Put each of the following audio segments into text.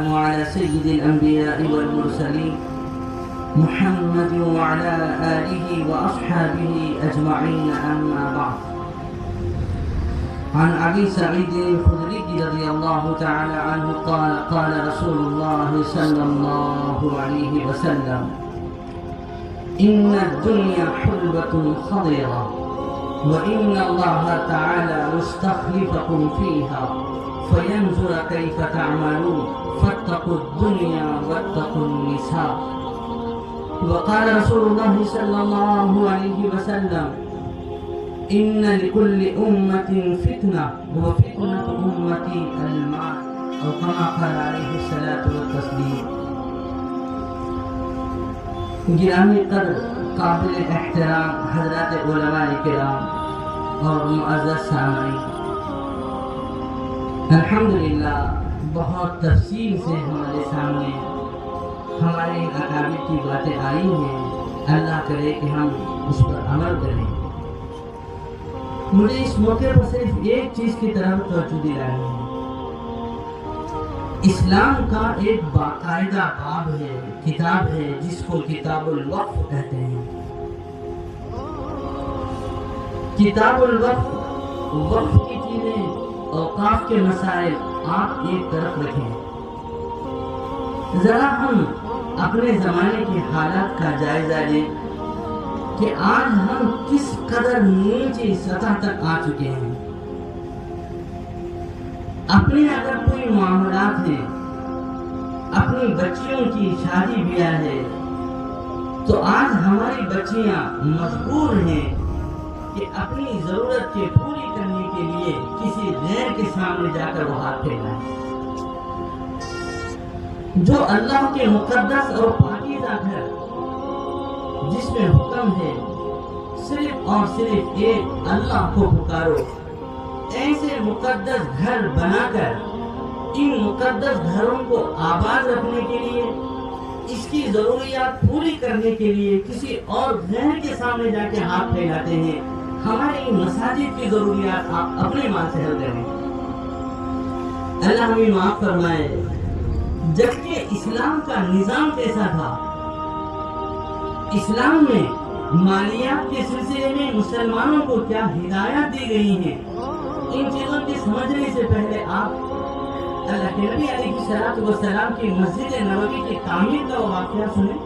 وعلى سيد الأنبياء والمرسلين محمد وعلى آله وأصحابه أجمعين، أما بعد. عن أبي سعيد الخدري رضي الله تعالى عنه قال قال رسول الله صلى الله عليه وسلم: إن الدنيا حلوة خضرة، وإن الله تعالى مستخلفكم فيها فينظر كيف تعملون، فاتقوا الدنيا واتقوا النساء. وقال رسول الله صلى الله عليه وسلم: إن لكل أمة فتنة وفتنة أمتي الماء، أو كما قال عليه الصلاة والتسليم. گرامی قدر قابل احترام حضرات علماء کرام اور معزز سامعین، الحمدللہ بہت تفصیل سے ہمارے سامنے ہمارے اکابر کی باتیں آئی ہیں. اللہ کرے کہ ہم اس پر عمل کریں. مجھے اس موقع پر صرف ایک چیز کی طرف توجہ دلانی ہے. اسلام کا ایک باقاعدہ باب ہے، کتاب ہے، جس کو کتاب الوقف کہتے ہیں. کتاب الوقف، وقف کی چیزیں، اوقاف کے مسائل آپ ایک طرف رکھیں. ذرا ہم اپنے زمانے کی حالات کا جائزہ لیں کہ آج ہم کس قدر نیچی سطح تک آ چکے ہیں. اپنے اگر کوئی معاملات ہیں، اپنی بچیوں کی شادی بیاہ ہے، تو آج ہماری بچیاں مجبور ہیں کہ اپنی ضرورت کے پوری کرنے کے لیے کسی غیر کے سامنے جا کر وہ ہاتھ پھیلائیں. جو اللہ کے مقدس اور پاکیزہ گھر، جس میں حکم ہے صرف اور صرف ایک اللہ کو پکارو، ایسے مقدس گھر بنا کر ان مقدس گھروں کو آباد رکھنے کے لیے، اس کی ضروریات پوری کرنے کے لیے کسی اور غیر کے سامنے جا کے ہاتھ پھیلاتے ہیں. ہماری مساجد کی ضروریات آپ اپنے مال سے حل کریں. اللہ ہمیں معاف فرمائے. جبکہ اسلام کا نظام کیسا تھا؟ اسلام میں مالیات کے سلسلے میں مسلمانوں کو کیا ہدایات دی گئی ہیں، ان چیزوں کی سمجھنے سے پہلے آپ اللہ کے نبی علیہ الصلوۃ والسلام کی مسجد نبوی کی تعمیر کا واقعہ سنیں.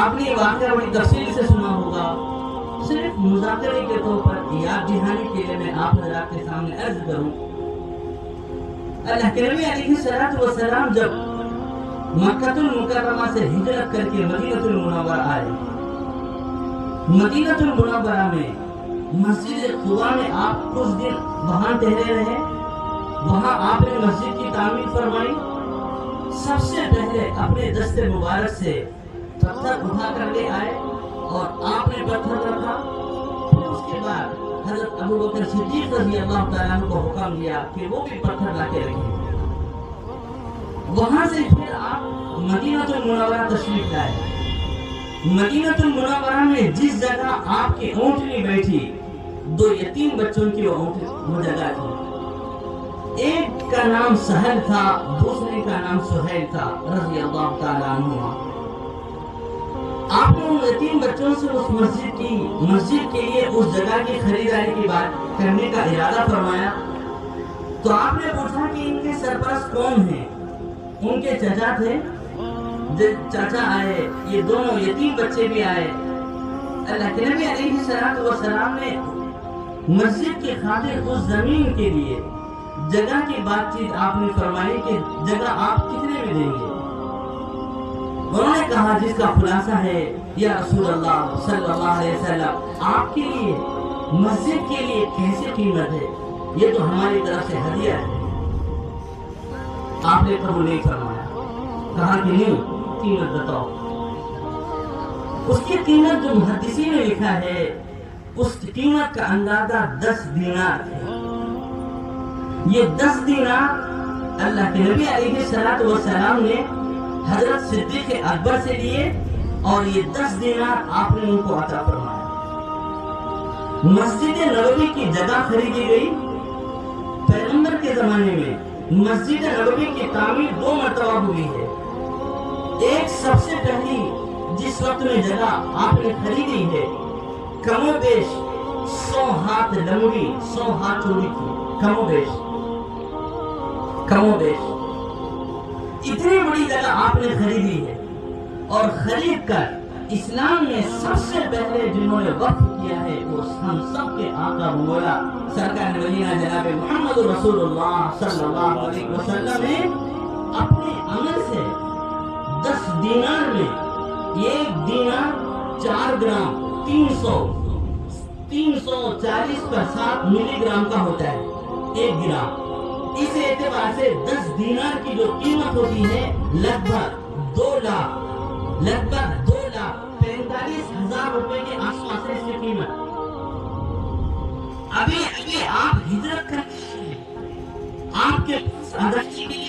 آپ نے واقعہ بڑی تفصیل سے سنا ہوگا. صرف مذاکرے کے طور پر یاد دہانی کے لیے میں آپ حضرات کے سامنے عرض کروں. اللہ کے نبی علیہ الصلوۃ والسلام جب مکہ المکرمہ سے ہجرت کر کے مدینہ المنورہ آئے، مدینہ المنورہ میں مسجد قباء میں آپ کچھ دن وہاں ٹھہرے رہے. وہاں آپ نے مسجد کی تعمیر فرمائی. سب سے پہلے اپنے دست مبارک سے پتھر اٹھا کر لے آئے اور آپ نے پتھر رکھا. پھر اس کے بعد حضرت ابو بکر صدیق رضی اللہ تعالیٰ عنہ کو حکم دیا کہ وہ بھی پتھر لا کے رکھیں. وہاں سے پھر آپ مدینہ المنورہ تشریف لائے. مدینہ المنورہ میں جس جگہ آپ کی اونٹنی بیٹھی، 2 یتیم بچوں کی وہ جگہ تھی. ایک کا نام سہل تھا، دوسرے کا نام سہیل تھا رضی اللہ تعالیٰ عنہ. آپ نے ان یتیم بچوں سے اس مسجد کے لیے اس جگہ کی خریداری کی بات کرنے کا ارادہ فرمایا. تو آپ نے پوچھا کہ ان کے سرپرست کون ہیں؟ ان کے چچا تھے. جب چاچا آئے، یہ دونوں یتیم بچے بھی آئے. اللہ کے نبی علیہ الصلوۃ والسلام نے مسجد کی خاطر اس زمین کے لیے جگہ کی بات چیت آپ نے فرمائی کہ جگہ آپ کتنے میں دیں گے؟ انہوں نے کہا جس کا خلاصہ ہے یا رسول اللہ صلی اللہ علیہ وسلم، آپ کے لیے مسجد کے لیے کیسے قیمت ہے؟ یہ تو ہماری طرف سے ہدیہ ہے. آپ نے قبول نہیں فرمایا. کہا کہ نہیں، قیمت بتاؤ. اس کی قیمت جو محدثین نے لکھا ہے، اس قیمت کا اندازہ 10 دینار ہے. یہ 10 دینار اللہ کے نبی علیہ الصلوۃ والسلام نے حضرت صدیق اکبر سے لیے اور یہ 10 دینار آپ نے ان کو عطا فرمایا. مسجد نبوی کی جگہ خریدی گئی. پیغمبر کے زمانے میں مسجد نبوی کی تعمیر 2 مرتبہ ہوئی ہے. ایک سب سے پہلی جس وقت میں جگہ آپ نے خریدی ہے کم و بیش 100 ہاتھ لمبی 100 ہاتھ چوڑی تھی. کم و بیش اتنی بڑی جگہ آپ نے خریدی ہے. اور خرید کر اسلام میں سب سے پہلے جنہوں نے وقف کیا ہے وہ ہم سب کے آقا مولا سرکار مدینہ جناب محمد رسول اللہ صلی اللہ علیہ وسلم نے اپنے عمل سے 10 دینار میں 1 دینار 4 گرام 340 پر 7 ملی گرام کا ہوتا ہے 1 گرام. اس اعتبار سے 10 دینار کی جو قیمت ہوتی ہے لگ بھگ 2 لاکھ 45,000 روپے کے آس پاس ہے اس کی قیمت. ابھی آپ ہجرت کرتے ہیں آپ کے ادائیگی کے لیے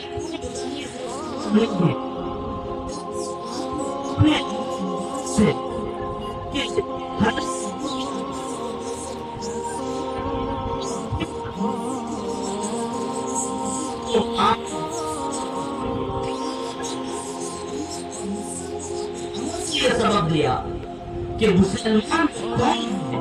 سبب دیا کہ مسلمان کون ہے.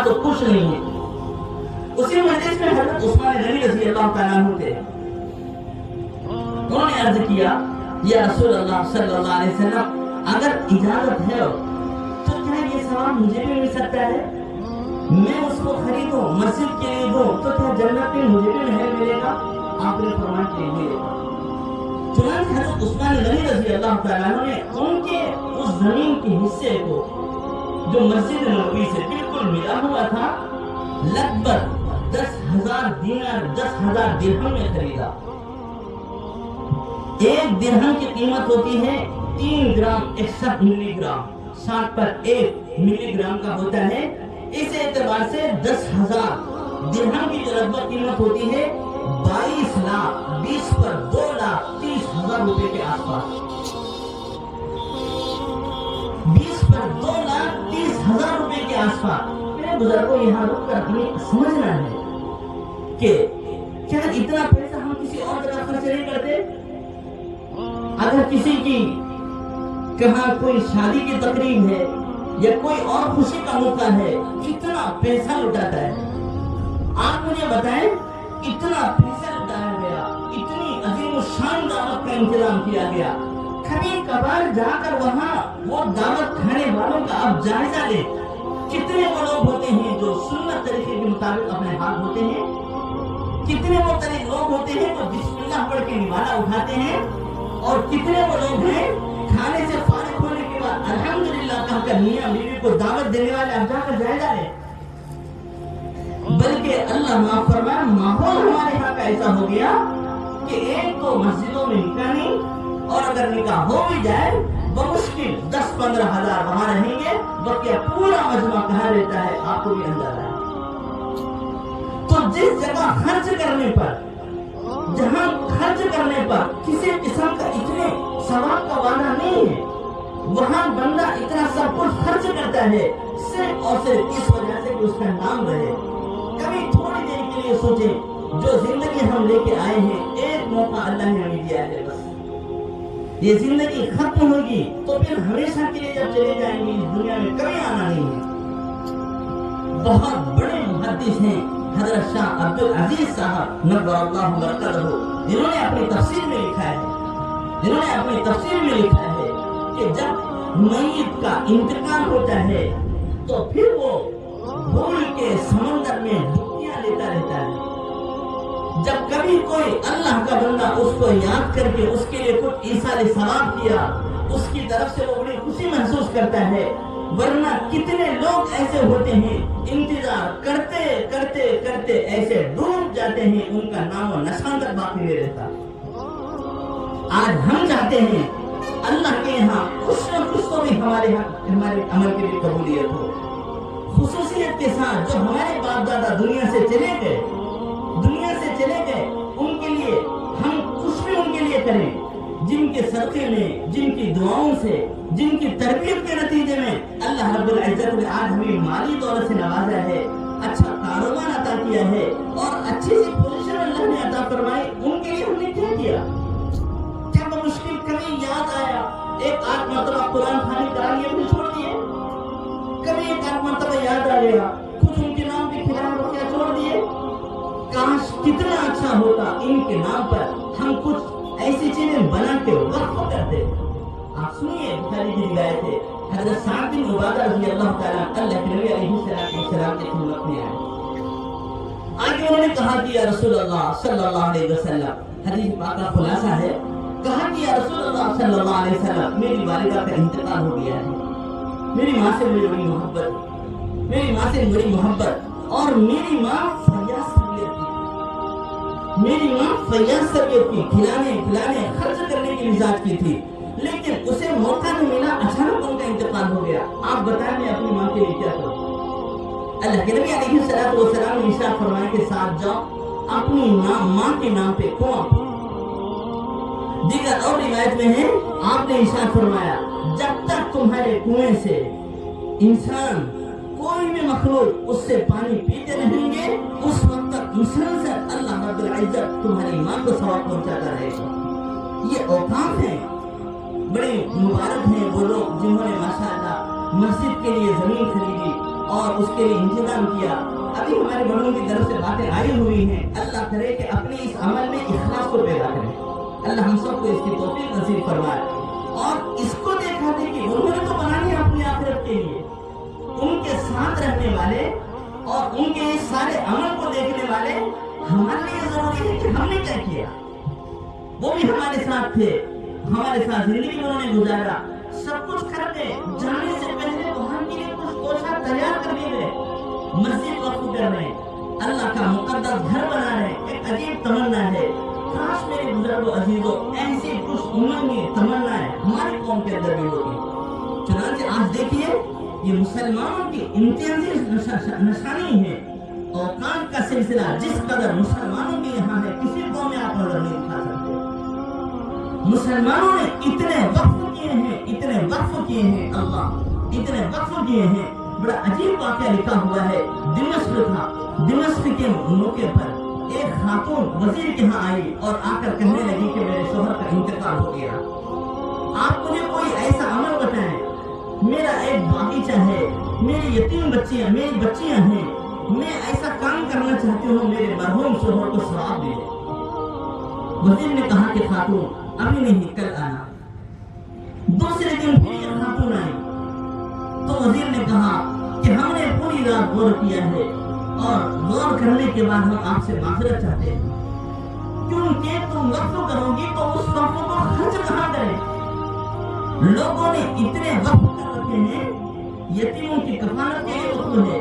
تو خوش نہیں ہے. اسی مجلس میں حضرت عثمان غنی رضی اللہ تعالیٰ عنہ تھے. انہوں نے عرض کیا یا رسول اللہ صلی اللہ علیہ وسلم اگر اجازت ہے تو کیا یہ ثواب مجھے بھی مل سکتا ہے؟ میں اس کو خریدوں مسجد کے لیے دوں تو کیا جنت میں مجھے بھی محل ملے گا؟ آپ نے فرمایا کہ ملے گا. چنانچہ حضرت عثمان غنی رضی اللہ تعالیٰ عنہ نے ان کے اس زمین کے حصے کو جو مسجد نبوی سے بالکل ملا ہوا تھا لگ بھگ 10,000 دینار 10,000 درہم میں خریدا. 1 درہم کی قیمت ہوتی ہے 3 گرام 61 ملی گرام 60 پر 1 ملی گرام کا ہوتا ہے. اس اعتبار سے 10,000 درہم کی جو لگ بھگ قیمت ہوتی ہے 22 لاکھ 20 پر 2,30,000 روپے کے آس پاس. 20 پر 2,30,000 روپے کے آس پاس. میرے بزرگوں یہاں رک کر ہمیں سمجھنا ہے کہ کیا اتنا پیسہ ہم کسی اور جگہ خرچ نہیں کرتے؟ اگر کسی کی کہاں کوئی شادی کی تقریب ہے یا کوئی اور خوشی کا موقع ہے کتنا پیسہ لٹاتا ہے. آپ مجھے بتائیں اتنا پیسہ لٹایا گیا اتنی عظیم و شان دعوت کا انتظام کیا گیا. کبھی کبھار جا کر وہاں وہ دعوت کھانے والوں کا آپ جائزہ لیں. کتنے وہ لوگ ہوتے ہیں جو سنت طریقے کے مطابق اپنے ہاتھ ہوتے ہیں. کتنے وہ لوگ ہوتے ہیں جو بسم اللہ پڑھ کے نوالہ اٹھاتے ہیں. اور کتنے وہ لوگ ہیں کھانے سے فارغ ہونے کے بعد الحمدللہ کہہ کر میاں بیوی کو دعوت دینے والے آپ جا کر جائزہ لیں. بلکہ اللہ معاف فرمائے ماحول ہمارے یہاں کا ایسا ہو گیا کہ ایک تو مسجدوں میں نکاح نہیں اور اگر نکاح ہو بھی جائے بمشکل 10-15 ہزار وہاں رہیں گے بلکہ پورا مجمع کہاں رہتا ہے آپ کو بھی اندازہ ہے. تو جس جگہ خرچ کرنے پر جہاں خرچ کرنے پر کسی قسم کا اتنے ثواب کا وعدہ نہیں ہے وہاں بندہ اتنا سب کچھ خرچ کرتا ہے صرف اور صرف اس وجہ سے کہ اس کا نام رہے. کبھی تھوڑی دیر کے لیے سوچیں جو زندگی ہم لے کے آئے ہیں ایک موقع اللہ نے ہمیں دیا ہے بس یہ زندگی ختم ہوگی تو پھر ہمیشہ کے لیے جب چلے جائیں گے اس دنیا میں کبھی آنا نہیں ہے۔ بہت بڑے محدث ہیں حضرت شاہ عبد العزیز صاحب نور اللہ برکتہ، جنہوں نے اپنی تفسیر میں لکھا ہے کہ جب میت کا انتقال ہوتا ہے تو پھر وہ بھول کے سمندر میں ڈبکیاں لیتا رہتا ہے۔ جب کبھی کوئی اللہ کا بندہ اس کو یاد کر کے اس کے لیے کچھ ایصال ثواب کیا، اس کی طرف سے وہ بڑی خوشی محسوس کرتا ہے۔ ورنہ کتنے لوگ ایسے ہوتے ہیں انتظار کرتے کرتے کرتے ایسے ڈوب جاتے ہیں، ان کا نام و نشان تک باقی نہیں رہتا۔ آج ہم چاہتے ہیں اللہ کے یہاں کچھ نہ کچھ تو بھی ہمارے عمل کے لیے قبولیت ہو، خصوصیت کے ساتھ۔ جو ہمارے باپ دادا دنیا سے چلے گئے ان کے لیے ہم کچھ بھی ان کے لیے کریں، جن کے صدقے میں، جن کی دعاؤں سے، جن کی تربیت کے نتیجے میں اللہ رب العزت نے آج ہمیں مالی دولت سے نوازا ہے، اچھا کاروبار عطا کیا ہے اور اچھی سی پوزیشن اللہ نے عطا فرمائی۔ ان کے لیے ہم نے کیا کیا؟ جب مشکل کبھی یاد آیا، ایک آدھ مرتبہ قرآن خوانی کرا لیا پھر چھوڑ دیے، کبھی ایک آدھ مرتبہ یاد آ گیا کچھ ان کے نام پہ کھلایا اور کیا چھوڑ دیے۔ کاش کتنا اچھا ہوتا ان کے نام پر ہم کچھ ایسی چیزیں بنا کے وقف کرتے۔ آپ سنیے بخاری کی روایت ہے، حضرت سعد بن عبادہ رضی اللہ تعالیٰ اللہ کے نبی علیہ السلام کی خدمت میں آئے۔ آگے انہوں نے کہا کہ یا رسول اللہ صلی اللہ علیہ وسلم، حدیث پاک کا خلاصہ ہے، کہا کہ یا رسول اللہ صلی اللہ علیہ وسلم، میری والدہ کا انتقال ہو گیا ہے، میری ماں سے مجھے بڑی محبت اور میری ماں فیاض طبیعت کی، کھلانے خرچ کرنے کی مزاج کی تھی، لیکن اسے موقع نہیں ملا، اچانک ان کا انتقال ہو گیا۔ آپ بتائیں میں اپنی ماں کے لیے کیا کروں؟ اللہ کے نبی علیہ السلام نے ارشاد فرمایا کہ ساتھ جاؤ، اپنی ماں کے نام پہ کنواں پھاڑو۔ دیگر اور روایت میں ہے آپ نے ارشاد فرمایا جب تک تمہارے کنویں سے انسان کوئی بھی مخلوق اس سے پانی پیتے رہیں گے، اس وقت تک مسلسل اللہ رب العزت تمہاری ماں کو ثواب پہنچاتا رہے گا۔ یہ اوقاف ہیں، بڑے مبارک ہیں وہ لوگ جنہوں نے ماشاءاللہ مسجد کے لیے زمین خریدی اور اس کے لیے انتظام کیا۔ ابھی ہمارے بڑوں کی طرف سے باتیں آئی ہوئی ہیں، اللہ کرے کہ اپنے اس عمل میں اخلاص کو پیدا کریں، اللہ ہم سب کو اس کی توفیق نصیب فرمائے۔ اور اس کو دیکھا تھا کہ انہوں نے تو بنانی اپنی آخرت کے لیے، ان کے ساتھ رہنے والے اور ان کے سارے عمل کو دیکھنے والے ہمارے لیے ضروری ہے کہ ہم نے کیا کیا۔ وہ بھی ہمارے ساتھ تھے، ہمارے ساتھ زندگی میں انہوں نے گزارا، سب کچھ کر کے جانے سے پہلے وہاں کے لیے کچھ کوشاں تیار کر دیے گئے، مسجد وقف کر رہے ہیں، اللہ کا مقدس گھر بنا رہے ہیں۔ ایک عجیب تمنا ہے، کاش میرے بزرگوں عزیزوں ایسی خوش امنگی تمنا ہے ہماری قوم کے اندر بھی ہوگی۔ چنانچہ آج دیکھیے یہ مسلمانوں کی امتیازی نشانی ہے، اوقات کا سلسلہ جس قدر مسلمانوں کے یہاں ہے کسی قوم میں آپ نظر نہیں دکھا سکتے۔ مسلمانوں نے اتنے وقف کیے ہیں اللہ اتنے وقف کیے ہیں۔ بڑا عجیب واقعہ لکھا ہوا ہے، دمشق تھا، دمشق کے موقع پر ایک خاتون وزیر کے ہاں آئی اور آ کر کہنے لگی کہ میرے شوہر کا انتقال ہو گیا، آپ مجھے کوئی ایسا عمل بتائیں، میرا ایک باغیچہ ہے، میری یتیم بچیاں ہیں، میں ایسا کام کرنا چاہتی ہوں میرے مرحوم شوہر کو ثواب دے۔ وزیر نے کہا کہ خاتون ابھی نہیں، کل آنا۔ دوسرے دن پھر یہ خاتون آئی تو وزیر نے کہا کہ ہم نے پوری رات غور کیا ہے اور غور کرنے کے بعد ہم آپ سے معذرت چاہتے ہیں، کیونکہ تم وقف کرو گی تو اس وقف کو خرچ کہاں کریں؟ لوگوں نے اتنے وقف کر رکھے ہیں، یتیموں کی کفالت کے لیے وقف ہے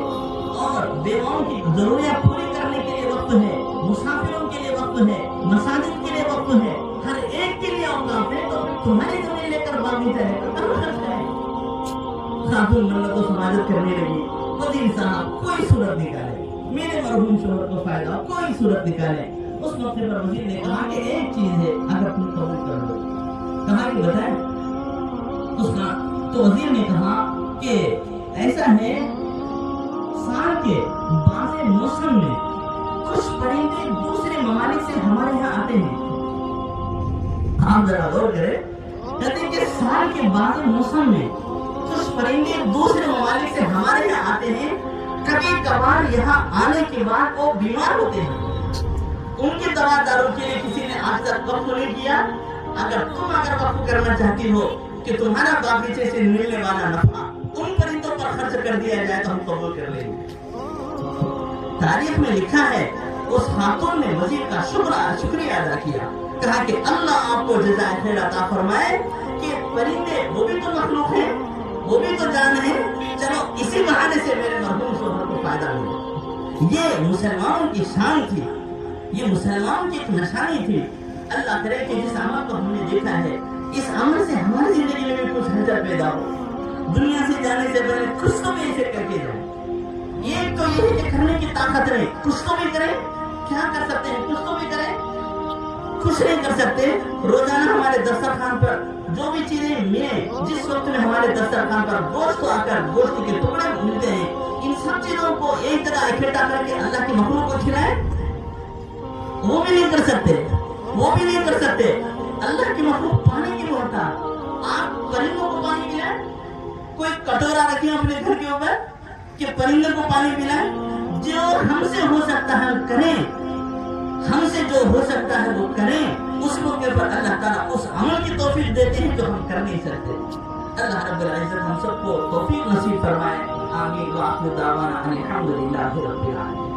اور بیواؤں کی ضروریات پوری کرنے کے لیے وقف ہے، مسافروں کے لیے وقف ہے، مساجد کے لیے وقف ہے، ہر ایک کے لیے اوقاف ہے، تو تمہاری زمین لے کر باغیچہ ہے تو کہاں خرچ کریں؟ خاتون منت و سماجت کرنے لگی، وزیر صاحب کوئی صورت نکالے، میرے مرحوم شوہر کو فائدہ ہو، کوئی صورت نکالے۔ اس موقع پر وزیر نے کہا کہ ایک چیز ہے اگر تم قبول کر لو، کہا کہ بتائیں؟ اس کا تو وزیر نے کہا کہ ایسا ہے سال کے بعض موسم میں کچھ پرندے دوسرے ممالک سے ہمارے یہاں آتے ہیں، آپ ذرا غور کریں، کہتے ہیں کہ سال کے بعض موسم میں کچھ پرندے دوسرے ممالک سے ہمارے یہاں آتے ہیں، کبھی کبھار یہاں آنے کے بعد وہ بیمار ہوتے ہیں، ان کی دوا دارو کے لیے کسی نے آج تک وقف نہیں کیا۔ اگر تم وقف کرنا چاہتی ہو کہ تمہارا باغیچے سے ملنے والا نفع ان پرندوں پر خرچ کر دیا جائے تو ہم قبول کر لیں گے۔ تاریخ میں لکھا ہے اس خاتون نے وزیر کا شکریہ ادا کیا، کہا کہ اللہ آپ کو جزائے خیر عطا فرمائے کہ پرندے وہ بھی تو مخلوق ہیں، وہ بھی تو جان ہے، چلو اسی بہانے سے میرے مرحوم شوہر کو فائدہ ملے۔ یہ مسلمانوں کی شان تھی، یہ مسلمانوں کی ایک نشانی تھی۔ اللہ کرے کہ جس عمل کو ہم نے دیکھا ہے اس عمل سے ہماری زندگی میں بھی کچھ ہلچل پیدا ہو، دنیا سے جانے سے پہلے کچھ تو بھی ایسے کر کے جائیں۔ یہ تو یہ ہے کہ کرنے کی طاقت نہیں، کچھ تو بھی کریں۔ کیا کر سکتے ہیں؟ کچھ تو بھی کریں، کچھ نہیں کر سکتے۔ روزانہ ہمارے دسترخوان پر جو بھی چیزیں ملیں، جس وقت میں ہمارے دسترخوان پر گوشت آ کر گوشت کے ٹکڑے ملتے ہیں، ان سب چیزوں کو ایک طرح اکٹھا کر کے اللہ کی مخلوق کو کھلائیں، وہ بھی نہیں کر سکتے، وہ بھی نہیں کر سکتے۔ اللہ کی مخلوق پانی کی محتاج، آپ پرندوں کو پانی پلائیں، کوئی کٹورا رکھیں اپنے گھر کے اوپر کہ پرندوں کو پانی پلائیں۔ جو ہم سے ہو سکتا ہے کریں، ہم سے جو ہو سکتا ہے وہ کریں۔ اس موقع پر اللہ تعالیٰ اس عمل کی توفیق دیتے ہیں جو ہم کر نہیں سکتے۔ اللہ رب العزت ہم سب کو توفیق نصیب فرمائے۔ آمین۔ وآخر دعوانا ان الحمد للہ رب العالمین۔